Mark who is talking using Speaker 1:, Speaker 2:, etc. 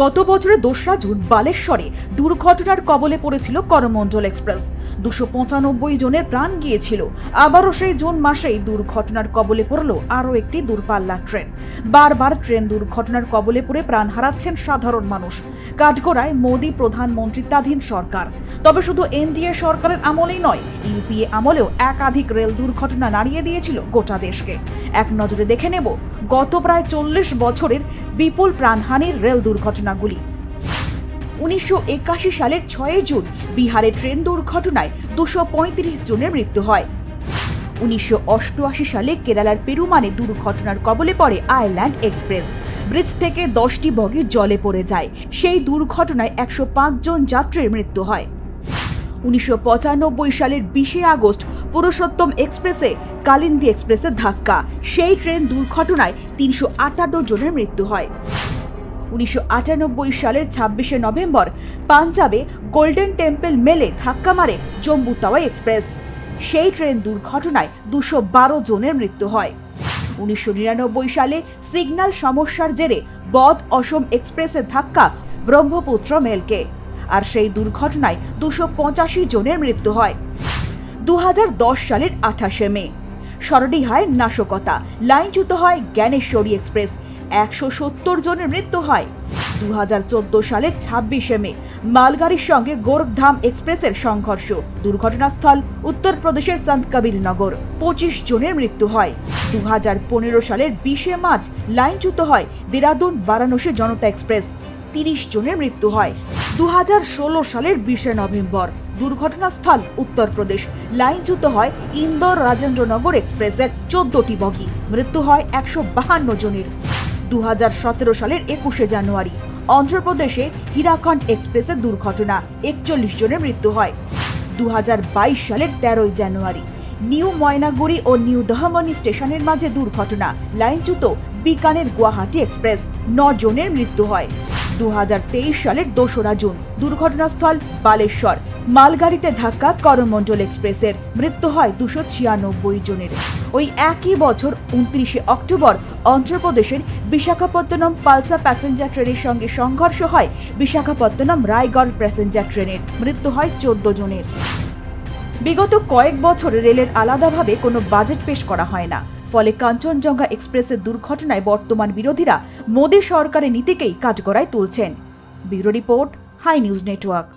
Speaker 1: গত বছরের 2রা জুন বালেশ্বরে দুর্ঘটনার কবলে পড়েছিল করমণ্ডল এক্সপ্রেস। 295 জনের প্রাণ গিয়েছিল। আবারও সেই জুন মাসেই দুর্ঘটনার কবলে পড়ল আরও একটি দূরপাল্লার ট্রেন। বারবার ট্রেন দুর্ঘটনার কবলে পড়ে প্রাণ হারাচ্ছেন সাধারণ মানুষ। কাঠগড়ায় মোদী প্রধানমন্ত্রিত্বাধীন সরকার। তবে শুধু এনডিএ সরকারের আমলেই নয়, ইউপিএ আমলেও একাধিক রেল দুর্ঘটনা নাড়িয়ে দিয়েছিল গোটা দেশকে। এক নজরে দেখে নেব গত প্রায় 40 বছরের বিপুল প্রাণহানির রেল দুর্ঘটনাগুলি। 1981 সালের 6 জুন বিহারে ট্রেন দুর্ঘটনায় 235 জনের মৃত্যু হয়। 1988 সালে কেরালার পেরুমানে দুর্ঘটনার কবলে পড়ে আইল্যান্ড এক্সপ্রেস। ব্রিজ থেকে 10টি বগি জলে পড়ে যায়। সেই দুর্ঘটনায় 105 জন যাত্রীর মৃত্যু হয়। 1995 সালের 20 আগস্ট পুরুষোত্তম এক্সপ্রেসে কালিন্দী এক্সপ্রেসের ধাক্কা। সেই ট্রেন দুর্ঘটনায় 358 জনের মৃত্যু হয়। 1998 সালের 26 নভেম্বর পাঞ্জাবে গোল্ডেন টেম্পল মেলে ধাক্কা মারে জম্মু তাওয়াই এক্সপ্রেস। সেই ট্রেন দুর্ঘটনায় 212 জনের মৃত্যু হয়। 1999 সালে সিগন্যাল সমস্যার জেরে বধ অসম এক্সপ্রেসের ধাক্কা ব্রহ্মপুত্র মেলকে, আর সেই দুর্ঘটনায় 285 জনের মৃত্যু হয়। 2010 সালের 28 মে সরডিহায় নাশকতা, লাইনচ্যুত হয় জ্ঞানেশ্বরী এক্সপ্রেস। 170 জনের মৃত্যু হয়। 2014 সালের 26 মে মালগাড়ির সঙ্গে গোরখধাম এক্সপ্রেসের সংঘর্ষ। দুর্ঘটনাস্থল উত্তরপ্রদেশের সন্ত কবির নগর। 25 জনের মৃত্যু হয়। 2015 সালের 20 মার্চ লাইনচ্যুত হয় দেরাদুন বারাণসী জনতা এক্সপ্রেস। 30 জনের মৃত্যু হয়। 2016 সালের 20 নভেম্বর দুর্ঘটনাস্থল উত্তরপ্রদেশ, লাইনচ্যুত হয় ইন্দোর রাজেন্দ্রনগর এক্সপ্রেসের 14টি বগি। মৃত্যু হয় 152 জনের। 2017 সালের 21 জানুয়ারি অন্ধ্রপ্রদেশে হীরাখণ্ড এক্সপ্রেসের দুর্ঘটনা, 41 জনের মৃত্যু হয়। 2022 সালের 13 জানুয়ারি নিউ ময়নাগুড়ি ও নিউ দহমনি স্টেশনের মাঝে দুর্ঘটনা, লাইনচ্যুত বিকানের গুয়াহাটি এক্সপ্রেস। 9 জনের মৃত্যু হয়। 2023 সালের 2রা জুন দুর্ঘটনাস্থল বালেশ্বর, মালগাড়িতে ধাক্কা করমণ্ডল এক্সপ্রেসের। মৃত্যু হয় 296 জনের। ওই একই বছর 29 অক্টোবর অন্ধ্রপ্রদেশের বিশাখাপত্তনম পালসা প্যাসেঞ্জার ট্রেনের সঙ্গে সংঘর্ষ হয় বিশাখাপত্তনম রায়গড় প্যাসেঞ্জার ট্রেনের। মৃত্যু হয় 14 জনের। বিগত কয়েক বছর রেলের আলাদাভাবে কোনো বাজেট পেশ করা হয় না। ফলে কাঞ্চনজঙ্ঘা এক্সপ্রেসের দুর্ঘটনায় বর্তমান বিরোধীরা মোদী সরকারের নীতিকেই কাঠগড়ায় তুলছেন। Bureau report, Hi News network.